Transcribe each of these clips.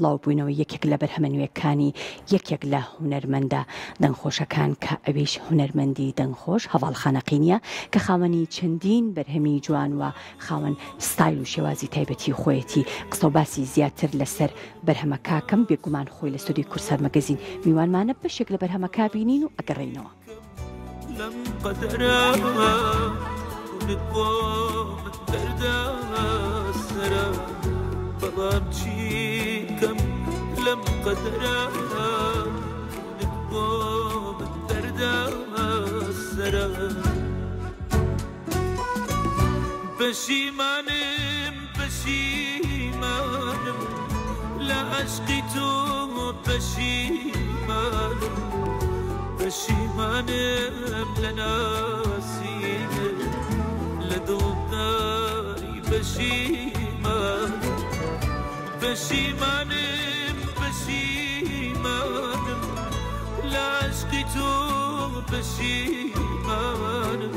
تەواو بووینەوە یەکێک لە بەرهەمەنوێکانی یەکێک لە هونەرمەندە دەنگخۆشەکان کە ئەویش هونەرمەندی دەنگخۆش هەواڵ خانەقینیە کە خاوەنی چەندین بەرهەمی جوان و خاوەن ستایل و شێوازی تایبەتی خۆیەتی قسە و باسی زیاتر لەسەر بەرهەمەکاکەم بێگومان خۆی لە ستودیۆی کورسات مەگەزین میوانمانە بەشێک لە بەرهەمەکا بینین و ئەگەڕێینەوە. لم قدرها ونقوم الدردة سرا بضامشيكم لم قدرها ونقوم الدردة سرا بشيمانم بشيمانم لا أشقيتو بشيمانم بشيمانم لناسيك لدوداري بشيمانم بشيمانم بشيمانم لا عشقتو بشيمانم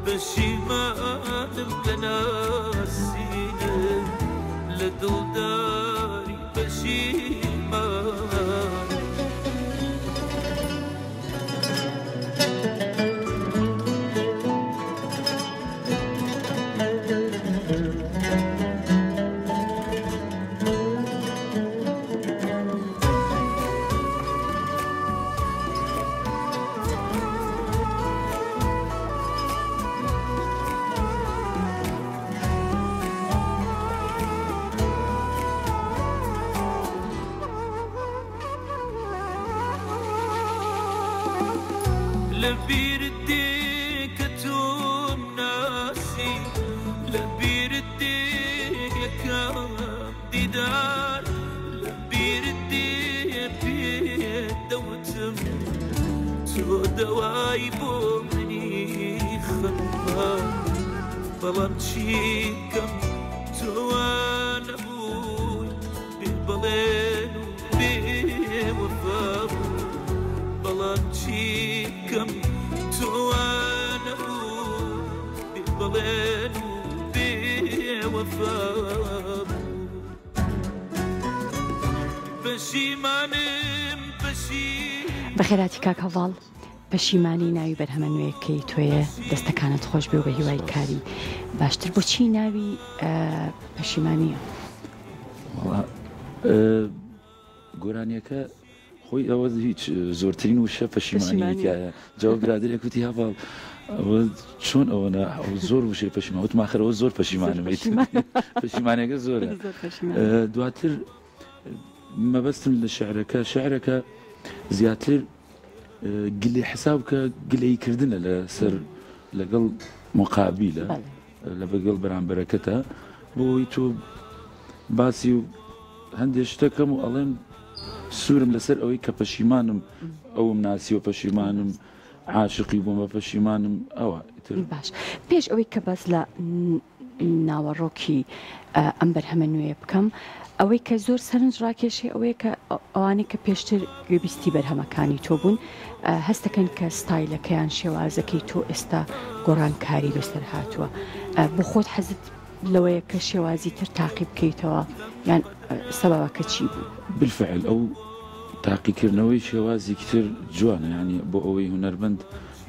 بشيمانم لناسيك لدوداري بشيمانم لبير الديكة ناسي لبير الديكة ديدار لبير الديكة دوتم تو دوايبو مني خنبار بلامشيكم تو انا بوي ببلين وبوفاق بلامشيكم توانا ببلين وبوفاق بشيمانم بەخێراتی کاک هەواڵ پەشیمانی ناوی بەرهەمەنوێیەکەی تۆیە دەستەکانت خۆش بێ و بە هیوای کاری باشتر بۆچی ناوی پەشیمانیە؟ گۆرانیەکە خۆی ئەوە هیچ زۆرترین وشە پەشیمانیە جواب برادێک وتی هەواڵ ئەوە چۆن ئەوەنە زۆر وشەی پەشیمان وتم ئاخرەوە زۆر پەشیمانم پەشیمانەکە زۆرە. دواتر مەبەستم لە شعرەکە زیاتر گلەی حساب کە گلەیکردنە لەسەر لەگەڵ مقابلە لە بەگەڵ بەرامبەرەکەتە بۆی تۆ باسی و هەندێک شتەکەم و ئەڵێم سوورم لەسەر ئەوەی کە پەشیمانم ئەوم ناسی و پەشیمانم عاشقی بووم بە پەشیمانم ئەوە باش پێش ئەوەی کە بەس لە ناوەڕۆکی ئەم بەرهەمەنوێیە بکەم ئەوەی کە زۆر سەرنج ڕاکێشێ ئەوەیە کە ئەوانەی کە پێشتر گوێبیستی بەرهەمەکانی تۆ بوون هەستەکەن کە ستایلەکەیان شێوازەکەی تۆ ئێستا گۆڕانکاری بەسەر هاتووە بۆ خۆت حەزت لەوەیە کە شێوازی تر تاقی بکەیتەوە یان سەبەبەکە چی بوو؟ بالفعل ئەو تاقیکردنەوەی شێوازی تر جوانە ینی بۆ ئەوەی هونەرمەند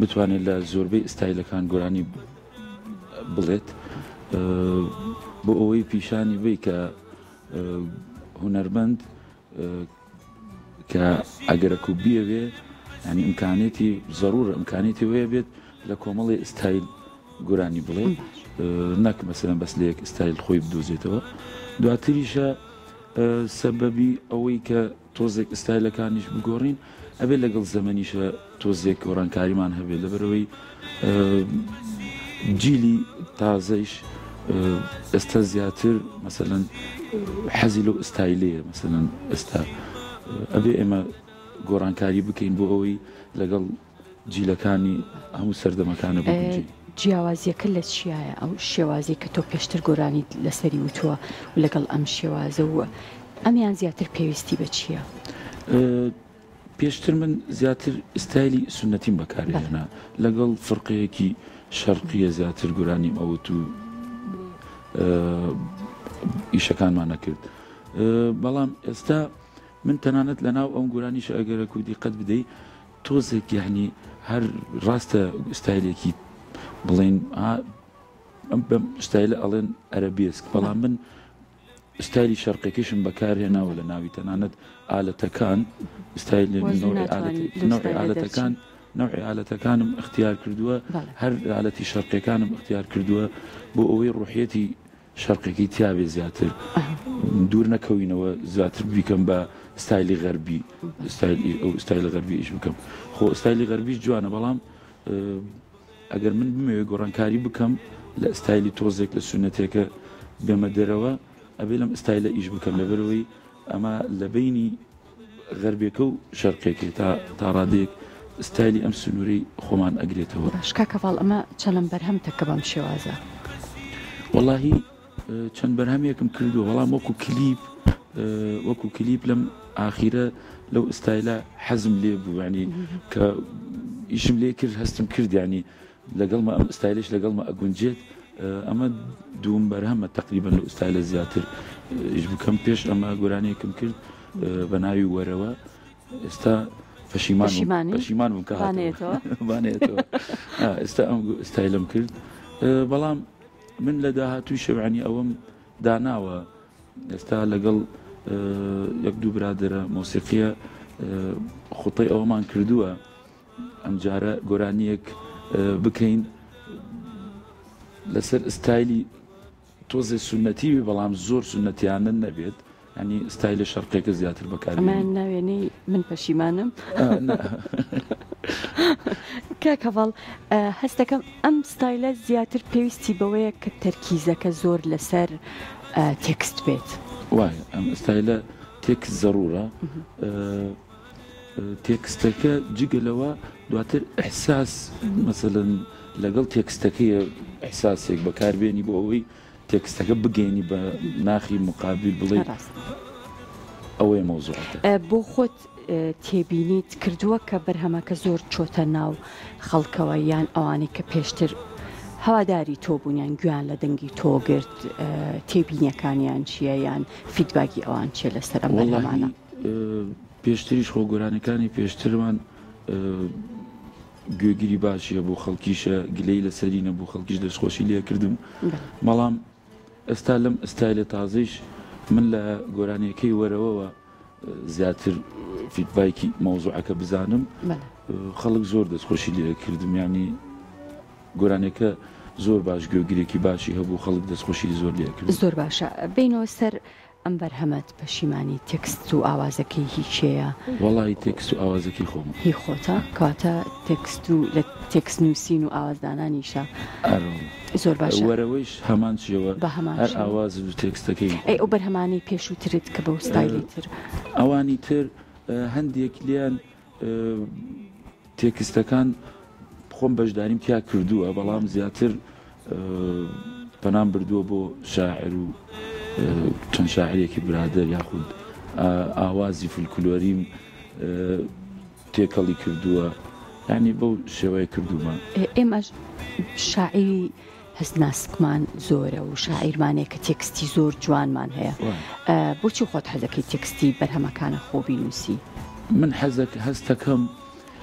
بتوانێت لە زۆربەی ئستایلەکان گۆرانی بڵێت بۆ ئەوەی پیشانی بی کە هونەرمەند کە ئەگەرەکو بیەوێ ینی ئیمکانێتی زەڕورە ئیمکانێتی وەیە بێت لە کۆمەڵی ئستایل گۆرانی بڵێ نەک مەسەلەن بەس لە یەک ئستایل خۆی بدۆزێتەوە. دواتریشە سەبەبی ئەوەی کە تۆزێک ئستایلەکانیش بگۆڕین ئەبێت لەگەڵ زەمەنیشە تۆزێک گۆڕانکاریمان هەبێت لەبەرەوەی جیلی تازەیش ئێستا زیاتر مەسەلەن حەزی لەو ئستایلەیە مەسەلەن ئێستا ئەبێ ئێمە گۆڕانکاری بکەین بۆ ئەوەی لەگەڵ جیلەکانی هەموو سەردەمەکانە بگەین. جیاوازیەکە لە چیایە ئەو شێوازی کە تۆ پێشتر گۆرانی لەسەری وتووە و لەگەڵ ئەم شێوازە وە ئەمیان زیاتر پێویستی بە چییە؟ پێشتر من زیاتر ئستایلی سونەتیم بەکارهێنا لەگەڵ فڕقەیەکی شەرقیە زیاتر گۆرانیم ئەوت و ئیشەکانمان نەکرد بەڵام ئێستا من تەنانەت لە ناو ئەم گۆرانیش ئەگەرە کوردی قەت بدەیت تۆزێک یعنی هەر ڕاستە ستایلێکی بڵێن ئەم بەم ستایلە ئەڵێن ئەرەبێسک بەڵام من ستایلی شەرقێکیشم بەکارهێناوە لە ناوی تەنانەت ئالەتەکان ستایلی نەوعی ئالەتەکان نوعی ئالەتەکانم اختیار کردووە هەر ئالەتی شەرقیەکانم اختیار کردووە بۆ ئەوەی ڕوحیەتی شەرقێکی تیاوێ زیاتر دوور نەکەوینەوە زیاتر بیکەم بە ستایلی غەربی ئەو ستایلی غەربی ئیش بکەم خۆ ستایلی غەربیش جوانە بەڵام ئەگەر من بمەوێت گۆڕانکاری بکەم لە ستایلی تۆزێک لە سونەتێکە بێمە دەرەوە ئەبێ لەم ستایلە ئیش بکەم لەبەرەوەی ئەمە لە بینی غەربێکە و شەرقێکی تا ڕادەیەک ستایلی ئەم سنوورەی خۆمان ئەگرێتەوە. شکا کەڤاڵ ئەمە چەند بەرهەمتەکە بەم شێوازە؟ وەڵاهی چەند بەرهەمێکم کردووە بەڵام وەکو کلیپ لەم ئاخیرە لەو ستایلە حەزم لێ بوو ینی کە ئیشم لێ کرد هەستم کرد ینی لەگەڵمە ئەم ستایلش لەگەڵمە ئەگونجێت ئەمە دووم بەرهەمە تقریبا لە ستایلە زیاتر ئیش بکەم پێش ئەمە گۆرانەیەکم کرد بە ناوی وەرەوە ئێستا پەشیمان بووم کە بانێتەوە ئێستا ئەم ستایلم کرد بەڵام من لە داهاتووی شەوانی ئەوەم داناوە ئێستا لەگەڵ یەک دوو برادرە مۆسیقیە خوتەی ئەوەمان کردووە ئەم جارە گۆرانیەک بکەین لەسەر ستایلی تۆزێ سونەتیوی بەڵام زۆر سونەتیانە نەبێت ینی ستایلە شەرقێکە زیاتر بەکار ناوێنەی من پەشیمانم کاکەڤاڵ هەست دەکەم ئەم ستایلە زیاتر پێویستی بەوەیە کە تەرکیزەکە زۆر لەسەر تێکست بێت وایە ئەم ستایلە تێکست زەڕورە تێکستەکە جگەلەوە دواتر ئەحساس مەسەلەن لەگەڵ تێکستەکەیە ئەحساسێک بەکاربێنی بۆ ئەوەی تێکستەکە بگەینی بە ناخی مقابل بڵێ ئەوەیە مەوزوعەتە بۆ خۆت تێبینیت کردووە کە بەرهەمەکە زۆر چۆتە ناو خەڵکەوە یان ئەوانەی کە پێشتر هەواداری تۆ بوونیان گویان لە دەنگی تۆ گرت تێبینیەکانیان چییە یان فیدباکی ئەوان چیە لەسەر ئەم بەرهەمانە؟ پێشتریش خۆ گۆرانەکانی پێشترمان گوێگیری باشیە بۆ خەڵکیشە گلەی لەسەرینە بۆ خەڵکیش دەستخۆشی لێ کردم بەڵام ئێستا لەم ئستایلە تازەیش من لە گۆرانیەکەی وەرەوەوە زیاتر فیدباکی مەوزوعەکە بزانم خەڵک زۆر دەستخۆشی لێ کردم ینی گۆرانەکە زۆر باش گوێگیرێکی باشی هەبوو خەڵک دەستخۆشی زۆر لێ کرد زۆر باشە بینەوە سەر ئەم بەرهەمەت پەشیمانی تێکست و ئاوازەکەی هیچەیە؟ وەڵی تێکست و ئاوازەکەی خۆم هی خۆتە کاتە تێکست و لە تێکست نووسین و ئاوازدانانیشە زۆر باشە وەرەوەیش هەمان چیەوە بە هەمان هەر ئاواز و تێکستەکەی ئەو بەرهەمانەی پێشووترت کە بە ستایلی تر ئەوانی تر هەندێک لیان تێکستەکان خۆم بەشداریم تیا کردووە بەڵام زیاتر پەنام بردووە بۆ شاعر و چەند شاعرێکی برادر یاخود ئاوازی فولکلۆریم تێکەڵی کردووە یعنی بەو شێوەیە کردومە ئێمەش شاعری هەستناسکمان زۆرە و شاعیرمانێک کە تێکستی زۆر جوانمان هەیە بۆچی خۆت حەزەکەی تێکستی بەرهەمەکانە خۆ بینووسی؟ من هەستەکەم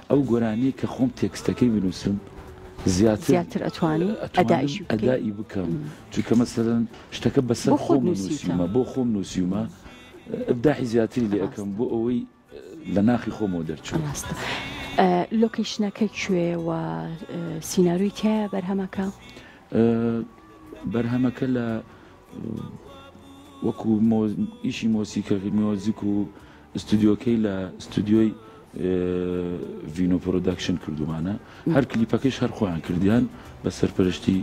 ئەو گۆرانی کە خۆم تێکستەکەی بنووسم زیاتر ئەتوانی ئەدایی بکەم چونکە مەسەلەن شتەکە بەسەر خۆم نووسیمە بۆ خۆم نووسیمە ئەبداعی زیاتری لێ ئەەکەم بۆ ئەوەی لە ناخی خۆمەوە دەرچوو. لۆکیشنەکە کوێ و سیناروی تایە بەرهەمەکە؟ بەرهەمەکە لە وەکو ئیشی مۆسیقی میۆزیک و ئستودیۆکەی لە ئستودیۆی ڤینۆ پرۆداکشن کردومانە هەر کلیپەکەیش هەر خۆیان کردیان بە سەرپەرشتی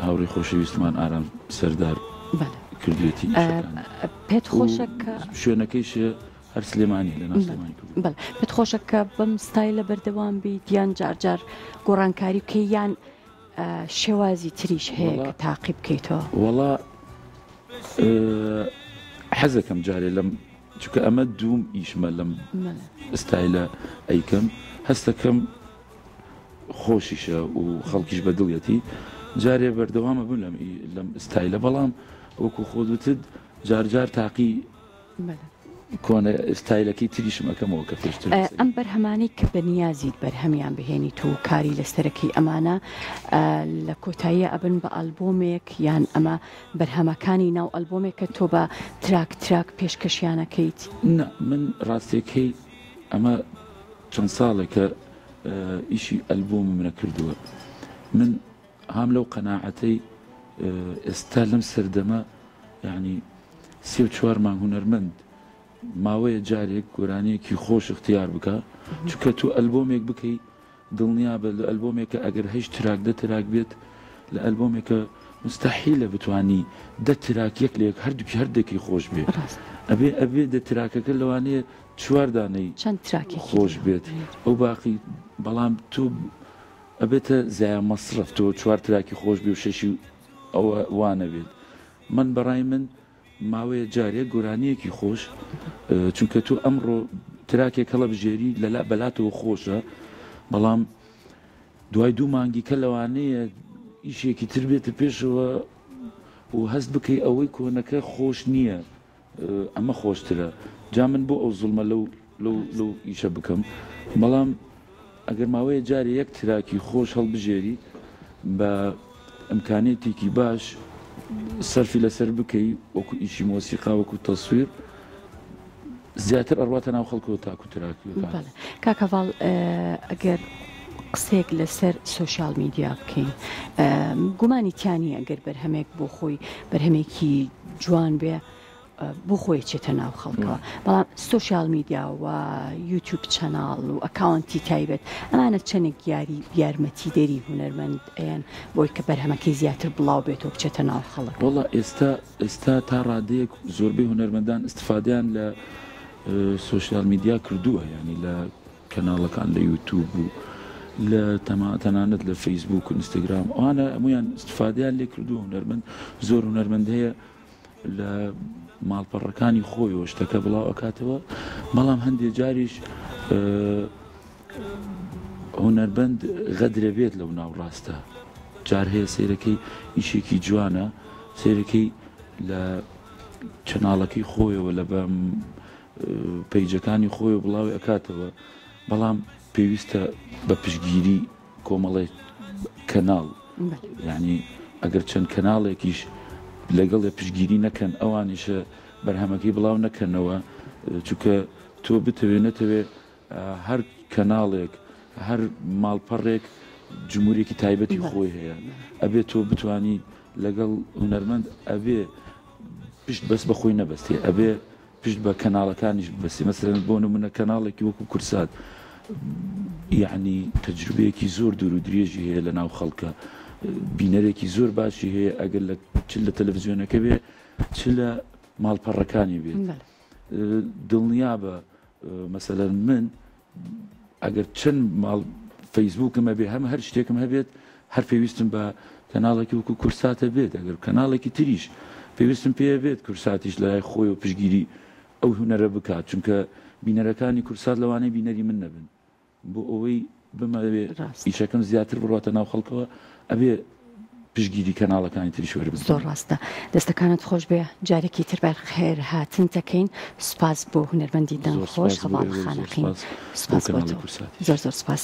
هاوڕێی خۆشەویستمان ئارام سەردار کردوێتی پێت خۆشە کە شوێنەکەیش هەر سلێمانی لە ناو سلێمانی کرد پێت خۆشە کە بەم ستایلە بەردەوام بیت یان جارجار گۆڕانکاری بکەی یان شێوازی تریش هەیە کە تاقی بکەیتەوە؟ وەڵا حەزەکەم جارێ لەم چونکە ئەمە دووم ئیشمە لەم ستایلە ئەیکەم هەستەکەم خۆشیشە و خەڵکیش بە دڵەتی جارێ بەردەوامە بوو لەم ستایلە بەڵام وەکو خۆدوتت جارجار تاقی کۆنە ئستایلەکەی تریشم ئەەکەمەوە کە پێشتر ئەم بەرهەمانەی کە بەنیازیت بەرهەمیان بهێنیت و کاری لەسەرەکەی ئەمانە لە کۆتاییە ئەبن بە ئەلبۆمێک یان ئەمە بەرهەمەکانی ناو ئەلبۆمێک کە تۆ بە تراک پێشکەشیانەکەیت؟ من ڕاستیەکەی ئەمە چەند ساڵێکە ئیشی ئەلبۆم منە کردووە. من هام لەو قەناعەتەی ئێستا لەم سەردەمە یعنی 34 مانگ هونەرمەند ماوەیە جارێک گۆرانەیەکی خۆش اختیار بکە، چونکە تو ئەلبۆمێک بکەی دڵنیا بە لە ئەلبۆمێکە ئەگەر هەیش تراک دە تراک بێت لە ئەلبۆمێکە مستحیلە بتوانی دە تراک یەک لە یەک هەردووکی هەردێکی خۆش بێت. ئەبێ دە تراکەکە لەوانەیە 4 دانەی چەند تراکی خۆش بێت ئەو باقی، بەڵام تو ئەبێتە زایە مەصرف تۆ 4 تراکی خۆش بێ و 6 ئەوە وانە بێت. من بەڕای من ماوەیە جارێک گۆرانیەکی خۆش، چونکە تو ئەمڕۆ تراکێک هەڵە بژێری لەلا بەلاتەوە خۆشە، بەڵام دوای 2 مانگی کە لەوانەیە ئیشێکی تر بێتە پێشەوە و هەست بکەی ئەوەی کۆنەکە خۆش نییە، ئەمە خۆشترە. جا من بۆ ئەو زوڵمە لەو ئیشە بکەم، بەڵام ئەگەر ماوەیە جارێ یەک تراکی خۆش هەڵبژێری بە ئەمکانێتێکی باش سەرفی لەسەر بکەی وەکو ئیشی مۆسیقا وەکو تەسویر زیاتر ئەڕواتە ناو خەڵکەوە تاکو تراکی. کاکەڤاڵ ئەگەر قسێک لەسەر سوۆشیال میدیا بکەین، گومانی تیانی ئەگەر بەرهەمێک بۆ خۆی بەرهەمێکی جوان بێ بۆ خۆی چێتە ناو خەڵکەوە، بەڵام سوۆشیال میدیا و یوتیوب چەناڵ و ئەکاونتی تایبەت ئەمانە چەندێک یارمەتی دەری هونەرمەند ئەیان بۆی کە بەرهەمەکەی زیاتر بڵاو بێتەوە بچێتە ناو خەڵک؟ وەڵا ئێستا تا ڕادەیەک زۆربەی هونەرمەندان استفادیان لە سوۆشیال میدیا کردووە، ینی لە کەناڵەکان لە یوتیوب و لە تەنانەت لە فەیسبوک و ئینستاگرام ئەوانە هەمویان استفادیان لێ کردووە. هونەرمەند زۆر هونەرمەند هەیە لە ماڵپەڕەکانی خۆیەوە شتەکە بڵاو ئەکاتەوە، بەڵام هەندێک جاریش هونەرمەند غەدرە بێت لەو ناوڕاستە. جار هەیە سیرەکەی ئیشێکی جوانە، سیرەکەی لە چەناڵەکەی خۆیەوە لە بە پەیجەکانی خۆی بڵاوی ئەکاتەوە، بەڵام پێویستە بە پشگیری کۆمەڵی کەناڵ، یعنی ئەگەر چەند کەناڵێکیش لەگەڵ پشگیری نەکەن ئەوانیشە بەرهەمەکەی بڵاو نەکەنەوە، چونکە تۆ بتەوێ نەتەوێ هەر کەناڵێک هەر ماڵپەڕێک جمهوریەکی تایبەتی خۆی هەیە، ئەبێ تۆ بتوانی لەگەڵ هونەرمەند ئەبێ پشت بەس بە خۆی نەبەستێ، ئەبێ پشت بە کەناڵەکانیش بەستی. مەسەلەن بۆ نمونە کەناڵێکی وەکو کورسات یعنی تەجروبەیەکی زۆر دوور و درێژی هەیە لە ناو خەڵکە، بینەرێکی زۆر باشی هەیە ئەگەر چ لە تەلەڤیزیۆنەکە بێ چ لە ماڵپەڕەکانی بێت. دڵنیا بە مەسەلەن من ئەگەر چەند ماڵ فەیسبوکم هەبێ هەر شتێکم هەبێت هەر پێویستم بە کەناڵێکی وەکو کورساتە بێت، ئەگەر کەناڵێکی تریش پێویستم پێ بێت کورساتیش لای خۆی و پشگیری ئەو هونەرە بکات، چونکە بینەرەکانی کورسات لەوانەیە بینەری من نەبن، بۆ ئەوەی بمەوێ ئیشەکەم زیاتر بڕاتە ناو خەڵکەوە ئەبێ پشگیری کەناڵەکانی تریش وەربن. زۆر ڕاستە. دەستەکانت خۆش بێ، جارێکی تر بەخێر هاتن دەکەین. سوپاس بۆ هونەرمەندی دەنگخۆش هەواڵ خانەقین. سوپاس بۆ تۆ. زۆر سوپاس.